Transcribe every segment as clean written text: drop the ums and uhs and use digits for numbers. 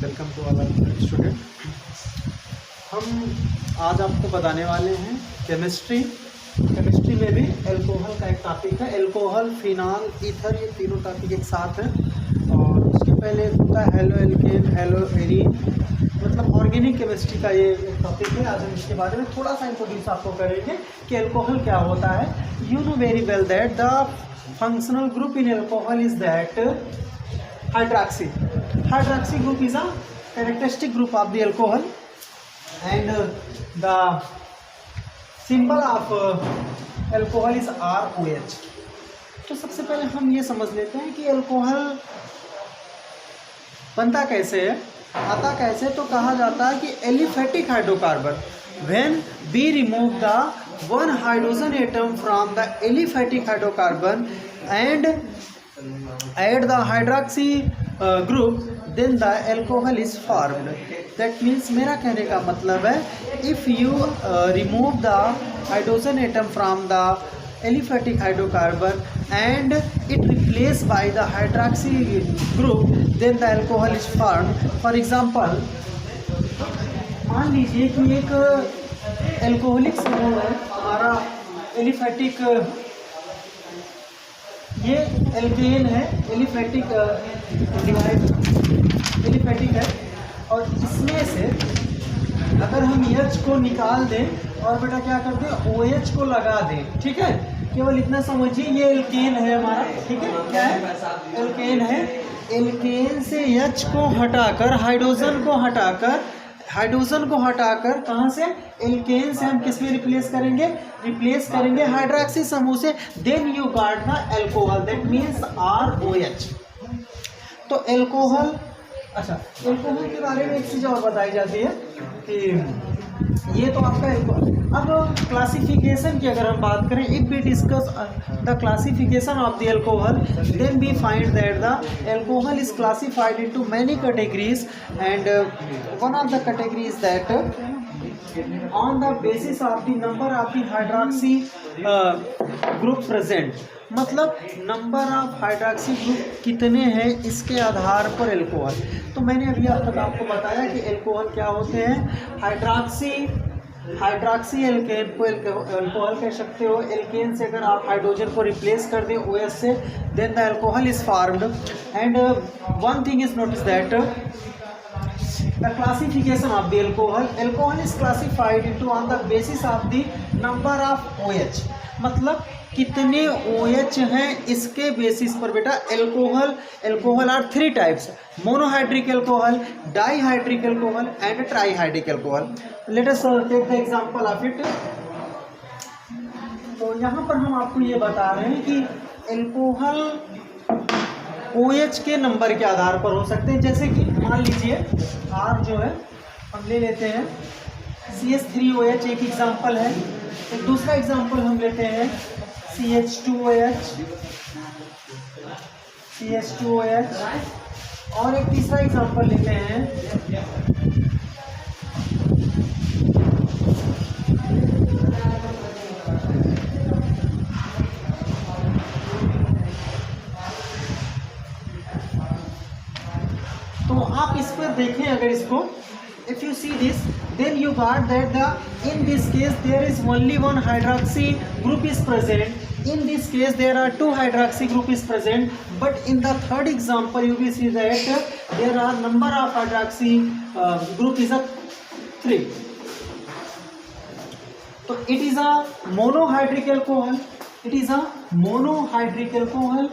Welcome to all student. हम आज आपको बताने वाले हैं केमिस्ट्री में भी अल्कोहल का एक टॉपिक है। अल्कोहल, फिनॉल, ईथर, ये तीनों टॉपिक एक साथ हैं। और उसके पहले होता है हेलो एल्केन, हेलो एरीन, मतलब ऑर्गेनिक केमिस्ट्री का ये एक टॉपिक है। आज हम इसके बारे में थोड़ा सा इंट्रोड्यूस आपको करेंगे कि अल्कोहल क्या होता है। You know very well that the functional group in alcohol is that hydroxy. Hydroxy group is a characteristic group of the alcohol, and the symbol of alcohol is ROH. तो सबसे पहले हम ये समझ लेते हैं कि अल्कोहल बनता कैसे है, आता कैसे। तो कहा जाता है कि aliphatic hydrocarbon, when we remove the one hydrogen atom from the aliphatic hydrocarbon and add the hydroxy group, then the alcohol is formed. That means मेरा कहने का मतलब है, if you remove the hydrogen atom from the aliphatic hydrocarbon and it replaced by the hydroxy group, then the alcohol is formed. For example, मान लीजिए कि एक alcoholic समूह है हमारा एलिफेटिक, ये एल्केन है, एलिफेटिक है, और इसमें से अगर हम H को निकाल दें और बेटा क्या करते हैं, OH को लगा दें। ठीक है, केवल इतना समझिए, ये एल्केन है हमारा। ठीक है, क्या है, एल्केन है। एल्केन से H को हटाकर, हाइड्रोजन को हटाकर कहाँ से, एल्केन से हम किस में रिप्लेस करेंगे हाइड्रोक्सी समूह से। Then you got the alcohol, that means ROH। तो अल्कोहल, अच्छा, अल्कोहल के बारे में एक चीज़ और बताई जाती है कि ये तो आपका अल्कोहल। अब क्लासिफिकेशन की अगर हम बात करें, if we discuss the classification of the alcohol, then we find that the alcohol is classified into many categories, and one of the category is that on the basis of the number of the hydroxy group present, मतलब number of hydroxy group कितने हैं इसके आधार पर alcohol. तो मैंने अभी अब तक आपको बताया कि अल्कोहल क्या होते हैं। हाइड्रोक्सी एल्केन को अल्कोहल कह सकते हो। एल्केन से अगर आप हाइड्रोजन को रिप्लेस कर दें OH से, then the alcohol is formed. And one thing is notice that the classification of the alcohol is classified into on the basis of the number of OH, मतलब कितने OH हैं इसके basis पर बेटा alcohol are 3 types: monohydric alcohol, dihydric alcohol and trihydric alcohol. Let us take the example of it. तो यहाँ पर हम आपको ये बता रहे हैं कि अल्कोहल OH के नंबर के आधार पर हो सकते हैं। जैसे कि मान लीजिए R जो है हम ले लेते हैं CH3OH, एक एग्जांपल है। एक दूसरा एग्जांपल हम लेते हैं CH2OH, और एक तीसरा एग्जांपल लेते हैं तो आप इस पर देखें, अगर इसको, if you see this, then you got that the in this case there is only one hydroxy group is present. In this case there are 2 hydroxy group is present, but in the third example you will see that there are number of hydroxy group is a 3. तो it is a monohydric alcohol, it is a monohydric alcohol,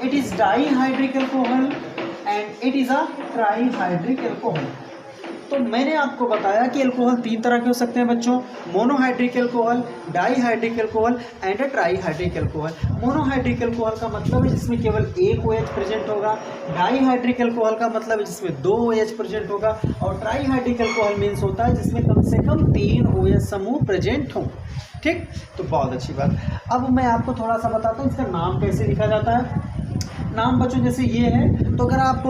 it is dihydric alcohol and it is a trihydric alcohol. तो मैंने आपको बताया कि alcohol 3 तरह के हो सकते हैं बच्चों: monohydric alcohol, dihydric alcohol and trihydric alcohol. Monohydric alcohol का मतलब है जिसमें केवल एक OH प्रेजेंट होगा। डाईहाइड्रिक अल्कोहल का मतलब है जिसमें 2 OH प्रेजेंट होगा। और ट्राईहाइड्रिक अल्कोहल मीन्स होता है जिसमें कम से कम 3 OH समूह प्रेजेंट हों। ठीक, तो बहुत अच्छी बात। अब मैं आपको थोड़ा सा बताता हूँ इसका नाम कैसे लिखा जाता है। नाम बच्चों जैसे ये है, तो अगर आप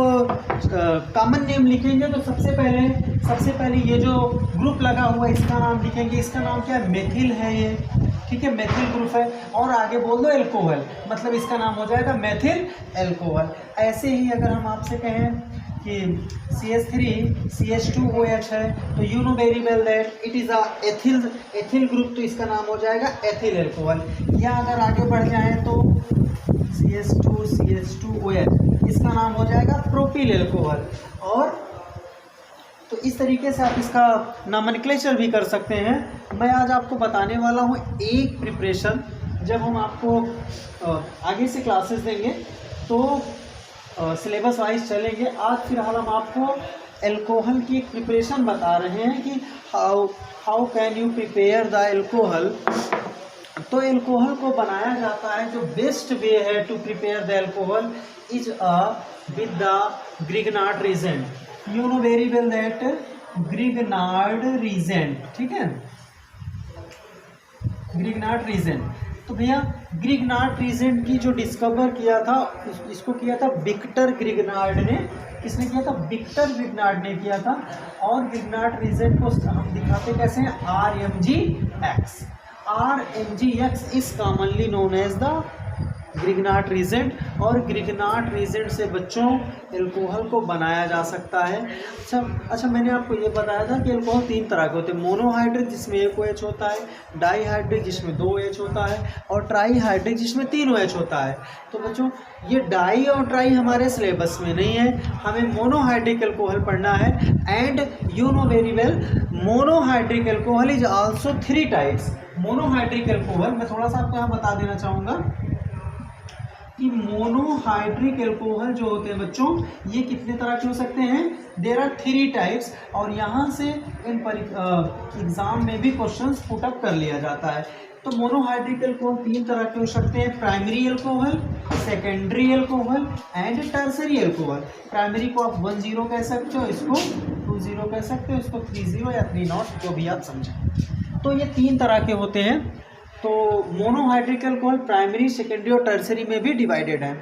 कॉमन नेम लिखेंगे तो सबसे पहले ये जो ग्रुप लगा हुआ है इसका नाम लिखेंगे। इसका नाम क्या है, मेथिल है ये। ठीक है, मेथिल ग्रुप है। और आगे बोल दो अल्कोहल, मतलब इसका नाम हो जाएगा मेथिल अल्कोहल। ऐसे ही अगर हम आपसे कहें कि CH3CH2OH है, तो you know very well that it is a ethyl group, तो इसका नाम हो जाएगा एथिल एल्कोहल। या अगर आगे बढ़ जाएँ तो CH2CH2OH, इसका नाम हो जाएगा प्रोपिल एल्कोहल। और तो इस तरीके से आप इसका नॉमेनक्लेचर भी कर सकते हैं। मैं आज आपको बताने वाला हूँ एक प्रिपरेशन, जब हम आपको आगे से क्लासेस देंगे तो सिलेबस वाइज चलेंगे। आज फिलहाल हम आपको एल्कोहल की एक प्रिपरेशन बता रहे हैं कि how can you prepare the alcohol. तो एल्कोहल को बनाया जाता है, जो बेस्ट वे है to prepare the alcohol is with the Grignard reagent. You know very well that Grignard reagent, ठीक है, ग्रिग्नार्ड रीजेंट। तो भैया ग्रिग्नार्ड रीजेंट की जो डिस्कवर किया था, इसको किया था विक्टर ग्रिग्नार्ड ने। किसने किया था? विक्टर ग्रिग्नार्ड ने किया था। और ग्रिग्नार्ड रीजेंट को हम दिखाते कैसे हैं? RMgX। RMgX is commonly known as the Grignard reagent. और ग्रिग्नार्ड रीजेंट से बच्चों एल्कोहल को बनाया जा सकता है। अच्छा मैंने आपको ये बताया था कि एल्कोहल 3 तरह के होते हैं, मोनोहाइड्रिक जिसमें 1 OH होता है, डाईहाइड्रिक जिसमें 2 OH होता है, और ट्राईहाइड्रिक जिसमें 3 OH होता है। तो बच्चों ये डाई और ट्राई हमारे सिलेबस में नहीं है, हमें मोनोहाइड्रिक एल्कोहल पढ़ना है। And you know very well monohydric alcohol is also 3 types. Monohydric alcohol मैं थोड़ा सा आपको यहाँ बता देना चाहूँगा कि मोनोहाइड्रिक एल्कोहल जो होते हैं बच्चों, ये कितने तरह के हो सकते हैं? There are 3 types. और यहाँ से इन एग्जाम में भी क्वेश्चंस पुट अप कर लिया जाता है। तो मोनोहाइड्रिक एल्कोहल 3 तरह के हो सकते हैं, primary alcohol, secondary alcohol and tertiary alcohol. Primary को आप 10 कह सकते हो, इसको 20 कह सकते हो, इसको 30 या 30, जो भी आप समझें। तो ये 3 तरह के होते हैं। तो मोनोहाइड्रिक एल्कोहल प्राइमरी, सेकेंडरी और टर्सरी में भी डिवाइडेड है।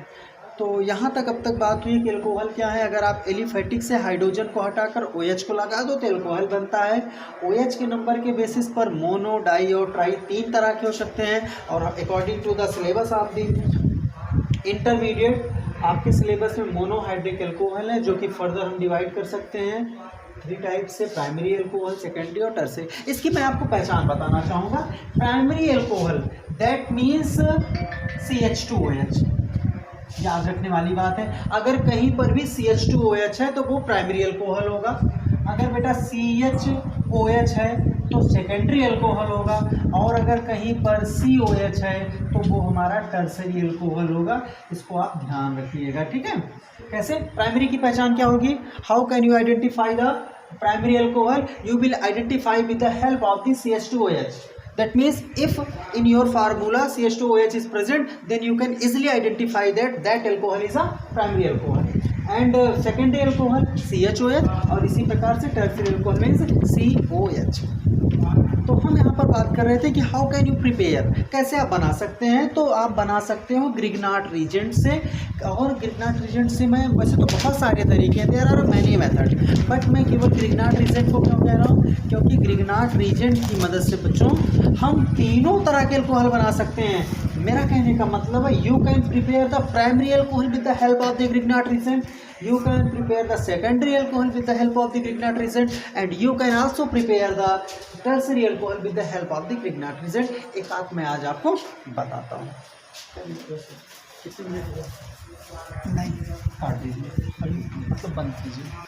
तो यहाँ तक अब तक बात हुई कि एल्कोहल क्या है। अगर आप एलिफेटिक से हाइड्रोजन को हटाकर OH को लगा दो तो एल्कोहल बनता है। OH के नंबर के बेसिस पर मोनो, डाई और ट्राई 3 तरह के हो सकते हैं। और according to the syllabus of the intermediate, आपके सिलेबस में मोनोहाइड्रिक एल्कोहल है, जो कि फर्दर हम डिवाइड कर सकते हैं 3 टाइप से, प्राइमरी एल्कोहल, सेकेंडरी और टर्सरी। इसकी मैं आपको पहचान बताना चाहूँगा। Primary alcohol that means CH2OH, याद रखने वाली बात है। अगर कहीं पर भी CH2OH है तो वो प्राइमरी एल्कोहल होगा। अगर बेटा CHOH है तो सेकेंडरी एल्कोहल होगा। और अगर कहीं पर COH है तो वो हमारा टर्सरी एल्कोहल होगा। इसको आप ध्यान रखिएगा, ठीक है। कैसे? प्राइमरी की पहचान क्या होगी? How can you identify the primary alcohol? You will identify with the help of the CH2OH. That means if in your formula CH2OH is present, then you can easily identify that alcohol is a primary alcohol. And secondary alcohol CHOH, और इसी प्रकार से tertiary alcohol means COH. तो हम यहाँ पर बात कर रहे थे कि हाउ कैन यू प्रिपेयर, कैसे आप बना सकते हैं। तो आप बना सकते हो ग्रिग्नार्ड रीजेंट से। और ग्रिग्नार्ड रीजेंट से मैं वैसे तो बहुत सारे तरीके हैं, there are many method, but मैं केवल ग्रिग्नार्ड रीजेंट को क्यों कह रहा हूँ? क्योंकि ग्रिग्नार्ड रीजेंट की मदद से बच्चों हम 3 तरह के एल्कोहल बना सकते हैं। मेरा कहने का मतलब है you can prepare the primary alcohol with the help of the Grignard reagent, you can prepare the secondary alcohol with the help of the Grignard reagent, and you can also prepare the tertiary alcohol with the help of the Grignard reagent. एक आध मैं आज आपको बताता हूँ। कितने minute हुआ? नहीं, काट दीजिए, मतलब बंद कीजिए।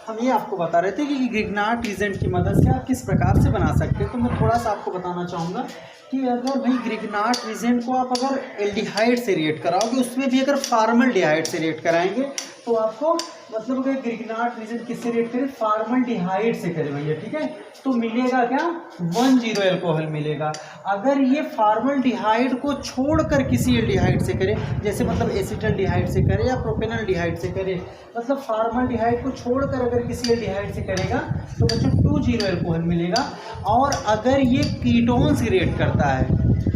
हम ये आपको बता रहे थे कि ग्रिग्नार्ड रीजेंट की मदद से आप किस प्रकार से बना सकते हैं। तो मैं थोड़ा सा आपको बताना चाहूँगा कि अगर भाई ग्रिग्नार्ड रीजेंट को आप अगर एल्डिहाइड से रिएक्ट कराओगे, उसमें भी अगर फॉर्मल्डिहाइड से रिएक्ट कराएंगे तो आपको मतलब अगर ग्रिग्नार्ड रीजेंट किससे रिएक्ट करें? फॉर्मल्डिहाइड से करें भैया, ठीक है। तो मिलेगा क्या? 10 एल्कोहल मिलेगा। अगर ये फॉर्मल्डिहाइड को छोड़कर किसी एल्डिहाइड से करें, जैसे मतलब एसिटल्डिहाइड से करें या प्रोपेनल्डिहाइड से करें, मतलब फॉर्मल्डिहाइड को छोड़कर अगर किसी एल्डिहाइड से करेगा तो बच्चों 20 एल्कोहल मिलेगा। और अगर ये कीटोन से रिएक्ट करता है,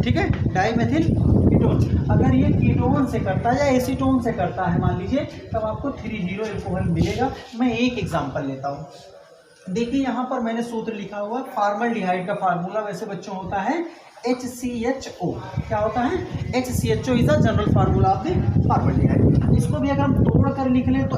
ठीक है, डाइमेथिल कीटोन, अगर ये कीटोन से करता है या एसीटोन से करता है मान लीजिए, तब आपको 30 एल्कोहल मिलेगा। मैं एक एग्जांपल लेता हूँ। देखिए यहाँ पर मैंने सूत्र लिखा हुआ, फॉर्मल्डिहाइड का फार्मूला वैसे बच्चों होता है HCHO। क्या होता है? HCHO is the general formula of the formaldehyde. इसको भी अगर हम तोड़ कर लिख लें तो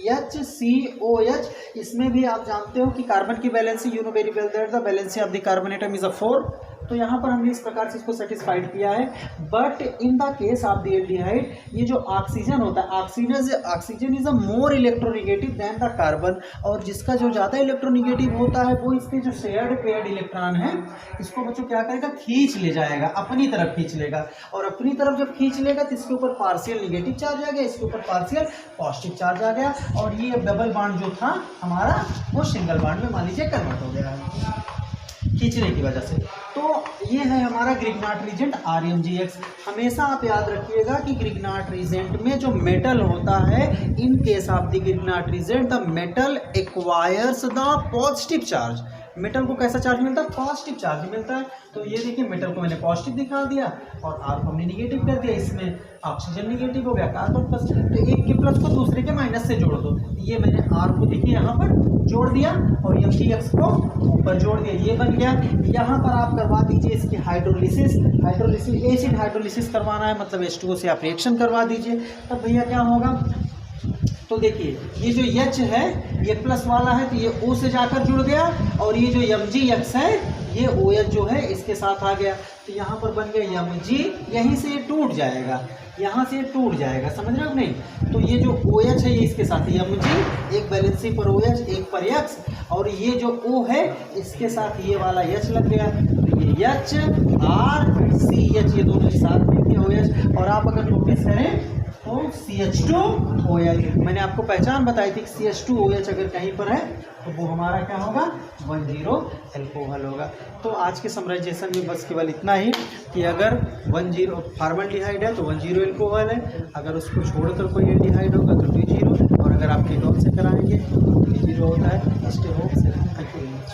HCOH, इसमें भी आप जानते हो कि कार्बन की valency, you know very well that the valency of the carbon atom is a 4। तो यहाँ पर हमने इस प्रकार से इसको सेटिस्फाइड किया है। But in the case of the aldehyde, ये जो ऑक्सीजन होता है, oxygen is a more electronegative than the carbon, और जिसका जो ज़्यादा इलेक्ट्रोनिगेटिव होता है वो इसके जो शेयर्ड पेयर्ड इलेक्ट्रॉन है इसको बच्चों क्या करेगा, खींच ले जाएगा, अपनी तरफ खींच लेगा, और अपनी तरफ जब खींच लेगा तो इसके ऊपर पार्शियल निगेटिव चार्ज आ गया, इसके ऊपर पार्शियल पॉजिटिव चार्ज आ गया, और ये डबल बॉन्ड जो था हमारा वो सिंगल बॉन्ड में मान लीजिए कन्वर्ट हो गया है खींचने की वजह से। तो ये है हमारा ग्रिग्नार्ड रीजेंट RmGx। हमेशा आप याद रखिएगा कि ग्रिग्नार्ड रीजेंट में जो मेटल होता है, in case of the Grignard reagent the metal acquires the positive charge. Metal को कैसा चार्ज मिलता है, पॉजिटिव चार्ज मिलता है। तो ये देखिए मेटल को मैंने पॉजिटिव दिखा दिया और आर को हमने निगेटिव कर दिया, इसमें ऑक्सीजन निगेटिव हो गया, कार्बन प्लस, तो एक के प्लस को दूसरे के माइनस से जोड़ दो। ये मैंने आर को देखिए यहाँ पर जोड़ दिया और MgX को ऊपर जोड़ दिया, ये बन गया। यहाँ पर आप करवा दीजिए इसकी हाइड्रोलिसिस, एसिड हाइड्रोलिसिस करवाना है, मतलब H2O से आप रिएक्शन करवा दीजिए, तब भैया क्या होगा। तो देखिए ये जो H है ये प्लस वाला है तो ये O से जाकर जुड़ गया, और ये जो MgX है ये OH जो है इसके साथ आ गया, तो यहाँ पर बन गया Mg, यहीं से ये टूट जाएगा, यहाँ से ये टूट जाएगा, समझ रहे हो नहीं। तो ये जो OH है ये इसके साथ Mg, एक बैलेंसी पर OH एक पर X, और ये जो O है इसके साथ ये वाला H लग गया, तो ये HRCH, ये दोनों एक साथ मिलके OH। और आप अगर नोटिस करें तो CH2OH, मैंने आपको पहचान बताई थी कि CH2OH अगर कहीं पर है तो वो हमारा क्या होगा, 10 एल्कोहल होगा। तो आज के समराइजेशन में बस केवल इतना ही कि अगर 10 फॉर्मल्डिहाइड है तो 10 एल्कोहल है, अगर उसको छोड़कर कोई एल्डिहाइड होगा तो 20, और अगर आप कीटोन से कराएंगे तो 0 होता है। स्टे होप से, थैंक यू वेरी मच।